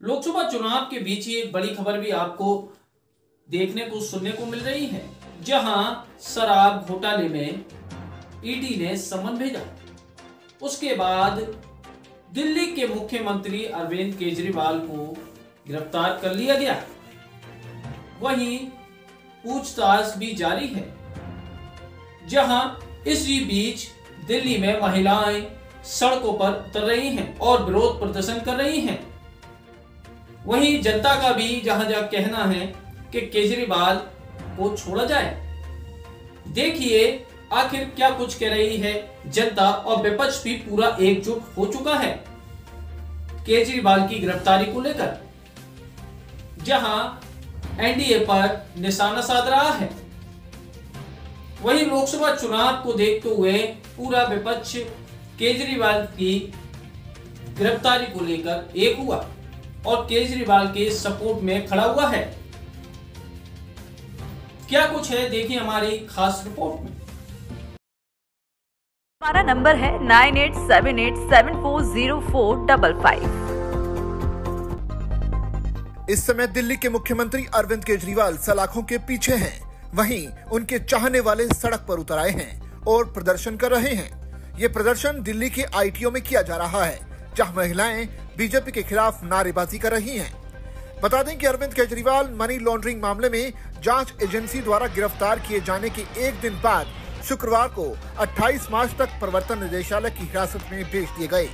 लोकसभा चुनाव के बीच ही एक बड़ी खबर भी आपको देखने को सुनने को मिल रही है, जहां शराब घोटाले में ईडी ने समन भेजा। उसके बाद दिल्ली के मुख्यमंत्री अरविंद केजरीवाल को गिरफ्तार कर लिया गया। वहीं पूछताछ भी जारी है, जहां इसी बीच दिल्ली में महिलाएं सड़कों पर उतर रही हैं और विरोध प्रदर्शन कर रही हैं। वहीं जनता का भी जहां कहना है कि केजरीवाल को छोड़ा जाए। देखिए आखिर क्या कुछ कह रही है जनता, और विपक्ष भी पूरा एकजुट हो चुका है केजरीवाल की गिरफ्तारी को लेकर, जहां एनडीए पर निशाना साध रहा है। वहीं लोकसभा चुनाव को देखते हुए पूरा विपक्ष केजरीवाल की गिरफ्तारी को लेकर एक हुआ और केजरीवाल के सपोर्ट में खड़ा हुआ है। क्या कुछ है देखिए हमारी खास रिपोर्ट में। हमारा नंबर है 9878740455। इस समय दिल्ली के मुख्यमंत्री अरविंद केजरीवाल सलाखों के पीछे हैं। वहीं उनके चाहने वाले सड़क पर उतर आए हैं और प्रदर्शन कर रहे हैं। ये प्रदर्शन दिल्ली के आईटीओ में किया जा रहा है, जहां महिलाएं बीजेपी के खिलाफ नारेबाजी कर रही हैं। बता दें कि अरविंद केजरीवाल मनी लॉन्ड्रिंग मामले में जांच एजेंसी द्वारा गिरफ्तार किए जाने के एक दिन बाद शुक्रवार को 28 मार्च तक प्रवर्तन निदेशालय की हिरासत में भेज दिए गए।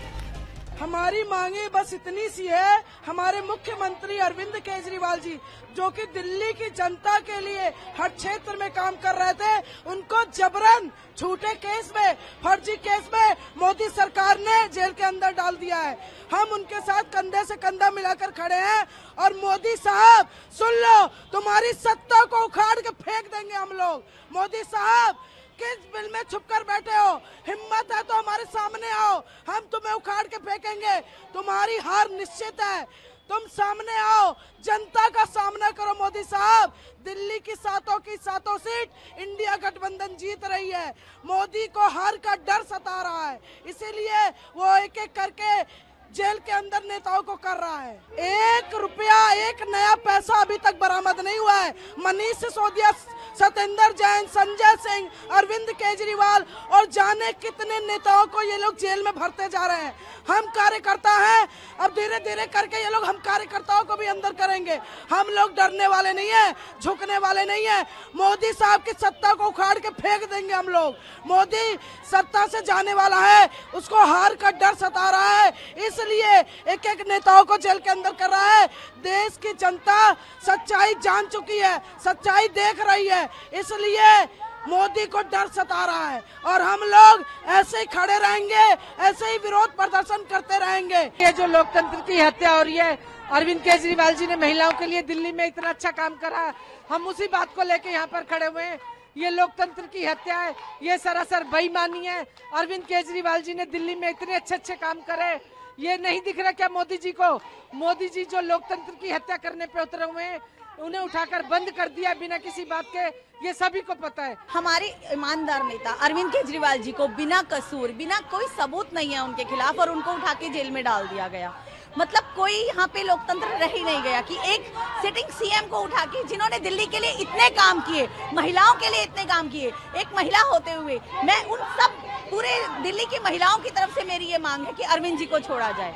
हमारी मांगे बस इतनी सी है, हमारे मुख्यमंत्री अरविंद केजरीवाल जी जो कि दिल्ली की जनता के लिए हर क्षेत्र में काम कर रहे थे, उनको जबरन झूठे केस में, फर्जी केस में मोदी सरकार ने जेल के अंदर डाल दिया है। हम उनके साथ कंधे से कंधा मिलाकर खड़े हैं और मोदी साहब सुन लो, तुम्हारी सत्ता को उखाड़ के फेंक देंगे हम लोग। मोदी साहब किस बिल में छुपकर बैठे हो? हिम्मत है तो हमारे सामने आओ, हम तुम्हें उखाड़ के फेंकेंगे। तुम्हारी हार निश्चित है, तुम सामने आओ, जनता का सामना करो। मोदी साहब, दिल्ली की सातों सीट इंडिया गठबंधन जीत रही है। मोदी को हार का डर सता रहा है, इसीलिए वो एक एक करके जेल के अंदर नेताओं को कर रहा है। 1 रुपया, एक नया पैसा अभी तक बरामद नहीं हुआ है। मनीष सिसोदिया, सत्येंद्र जैन, संजय सिंह, अरविंद केजरीवाल और जाने कितने नेताओं को ये लोग जेल में भरते जा रहे हैं। हम कार्यकर्ता हैं, अब धीरे धीरे करके ये लोग हम कार्यकर्ताओं को भी अंदर करेंगे। हम लोग डरने वाले नहीं है, झुकने वाले नहीं है। मोदी साहब की सत्ता को उखाड़ के फेंक देंगे हम लोग। मोदी सत्ता से जाने वाला है, उसको हार का डर सता रहा है, इसलिए एक एक नेताओं को जेल के अंदर कर रहा है। देश की जनता सच्चाई जान चुकी है, सच्चाई देख रही है, इसलिए मोदी को डर सता रहा है और हम लोग ऐसे ही खड़े रहेंगे, ऐसे ही विरोध प्रदर्शन करते रहेंगे। ये जो लोकतंत्र की हत्या हो रही है, अरविंद केजरीवाल जी ने महिलाओं के लिए दिल्ली में इतना अच्छा काम करा, हम उसी बात को लेके यहाँ पर खड़े हुए हैं। ये लोकतंत्र की हत्या है, ये सरासर बेईमानी है। अरविंद केजरीवाल जी ने दिल्ली में इतने अच्छे काम करे, ये नहीं दिख रहा क्या मोदी जी को? मोदी जी जो लोकतंत्र की हत्या करने पे उतरे हुए हैं, उन्हें उठाकर बंद कर दिया बिना किसी बात के, ये सभी को पता है। हमारे ईमानदार नेता अरविंद केजरीवाल जी को बिना कसूर, बिना कोई सबूत नहीं है उनके खिलाफ, और उनको उठा के जेल में डाल दिया गया। मतलब कोई यहाँ पे लोकतंत्र रह ही नहीं गया कि एक सिटिंग सीएम को उठा के, जिन्होंने दिल्ली के लिए इतने काम किए, महिलाओं के लिए इतने काम किए, एक महिला होते हुए मैं उन सब पूरे दिल्ली की महिलाओं की तरफ से मेरी ये मांग है कि अरविंद जी को छोड़ा जाए।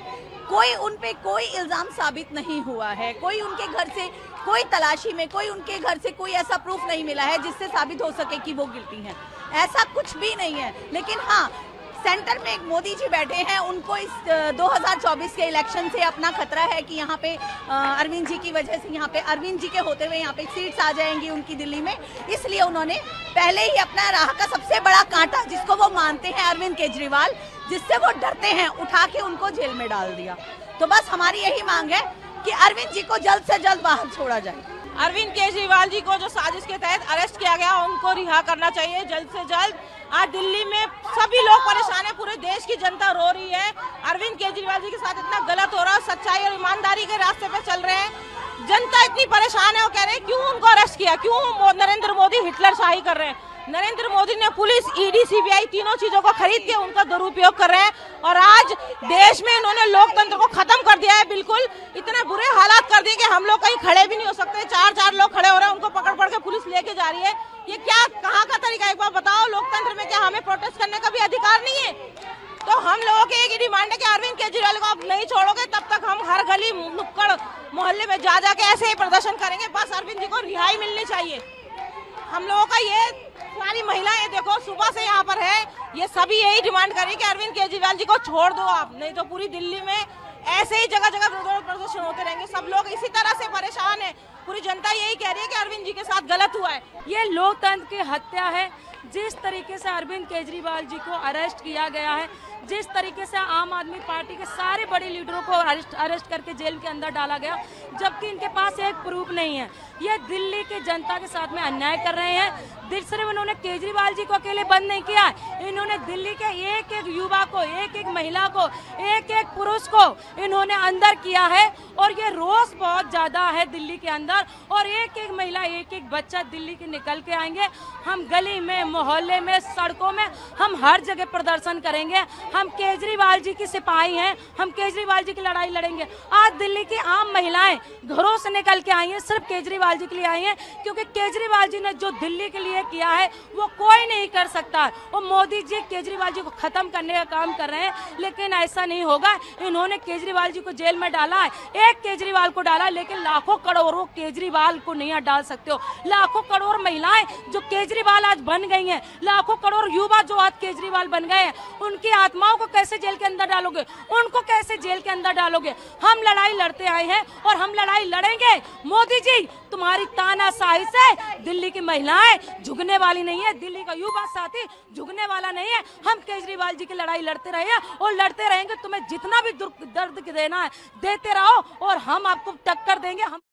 कोई उन पे कोई इल्जाम साबित नहीं हुआ है, कोई उनके घर से कोई तलाशी में कोई उनके घर से कोई ऐसा प्रूफ नहीं मिला है जिससे साबित हो सके कि वो गिल्टी हैं। ऐसा कुछ भी नहीं है। लेकिन हाँ, सेंटर में एक मोदी जी बैठे हैं, उनको इस 2024 के इलेक्शन से अपना खतरा है कि यहाँ पे अरविंद जी की वजह से, यहाँ पे अरविंद जी के होते हुए यहाँ पे सीट्स आ जाएंगी उनकी दिल्ली में, इसलिए उन्होंने पहले ही अपना राह का सबसे बड़ा कांटा, जिसको वो मानते हैं अरविंद केजरीवाल, जिससे वो डरते हैं, उठा के उनको जेल में डाल दिया। तो बस हमारी यही मांग है कि अरविंद जी को जल्द से जल्द बाहर छोड़ा जाए। अरविंद केजरीवाल जी को जो साजिश के तहत अरेस्ट किया गया, उनको रिहा करना चाहिए जल्द से जल्द। आज दिल्ली में सभी लोग परेशान है, पूरे देश की जनता रो रही है। अरविंद केजरीवाल जी के साथ इतना गलत हो रहा है, सच्चाई और ईमानदारी के रास्ते पे चल रहे हैं। जनता इतनी परेशान है, वो कह रहे हैं क्यों उनको अरेस्ट किया, क्यों नरेंद्र मोदी हिटलर शाही कर रहे हैं। नरेंद्र मोदी ने पुलिस, ईडी, सीबीआई तीनों चीजों को खरीद के उनका दुरुपयोग कर रहे हैं और आज देश में इन्होंने लोकतंत्र को खत्म कर दिया है। बिल्कुल इतने बुरे हम लोग कहीं खड़े भी नहीं हो सकते। 4 लोग खड़े हो रहे हैं, उनको पकड़ के पुलिस लेके जा रही है। ये क्या, कहाँ का तरीका है? एक बार बताओ, लोकतंत्र में क्या हमें प्रोटेस्ट करने का भी अधिकार नहीं है? तो हम लोगों की एक डिमांड है कि अरविंद केजरीवाल को आप नहीं छोड़ोगे तब तक हम हर गली नुक्कड़ मोहल्ले में जा के ऐसे ही प्रदर्शन करेंगे। बस अरविंद जी को रिहाई मिलनी चाहिए। हम लोगों का ये सारी महिलाएं देखो सुबह से यहाँ पर है, ये सभी यही डिमांड कर रही है कि अरविंद केजरीवाल जी को छोड़ दो आप, नहीं तो पूरी दिल्ली में ऐसे ही जगह जगह प्रदर्शन होते रहेंगे। सब लोग इसी तरह से परेशान है, पूरी जनता यही कह रही है कि अरविंद जी के साथ गलत हुआ है। ये लोकतंत्र की हत्या है। जिस तरीके से अरविंद केजरीवाल जी को अरेस्ट किया गया है, जिस तरीके से आम आदमी पार्टी के सारे बड़े लीडरों को अरेस्ट करके जेल के अंदर डाला गया, जबकि इनके पास एक प्रूफ नहीं है। ये दिल्ली की जनता के साथ में अन्याय कर रहे हैं। सिर्फ इन्होंने केजरीवाल जी को अकेले बंद नहीं किया, इन्होंने दिल्ली के एक एक युवा को, एक एक महिला को, एक एक पुरुष को इन्होंने अंदर किया है। और ये रोष बहुत ज्यादा है दिल्ली के अंदर, और एक एक महिला, एक एक बच्चा दिल्ली के निकल के आएंगे। हम गली में, मोहल्ले में, सड़कों में, हम हर जगह प्रदर्शन करेंगे। हम केजरीवाल जी की सिपाही हैं, हम केजरीवाल जी की लड़ाई लड़ेंगे। आज दिल्ली की आम महिलाएं घरों से निकल के आई हैं, सिर्फ केजरीवाल जी के लिए आई हैं, क्योंकि केजरीवाल जी ने जो दिल्ली के लिए किया है वो कोई नहीं कर सकता। वो मोदी जी केजरीवाल जी को खत्म करने का काम कर रहे हैं, लेकिन ऐसा नहीं होगा। इन्होंने केजरीवाल जी को जेल में डाला है, एक केजरीवाल को डाला, लेकिन लाखों करोड़ों केजरीवाल को नहीं डाल सकते हो। लाखों करोड़ महिलाएं जो केजरीवाल आज बन गई हैं, लाखों करोड़ युवा जो आज केजरीवाल बन गए हैं, उनकी आत्माओं को कैसे जेल के अंदर डालोगे? उनको कैसे जेल के अंदर डालोगे? हम लड़ाई लड़ते आए हैं और हम लड़ाई लड़ेंगे। मोदी जी, तुम्हारी तानाशाही से दिल्ली की महिलाएं झुकने वाली नहीं है, दिल्ली का युवा साथी झुकने वाला नहीं है। हम केजरीवाल जी की लड़ाई लड़ते रहे हैं और लड़ते रहेंगे। तुम्हें जितना भी दर्द देना है देते रहो और हम आपको टक्कर देंगे। हम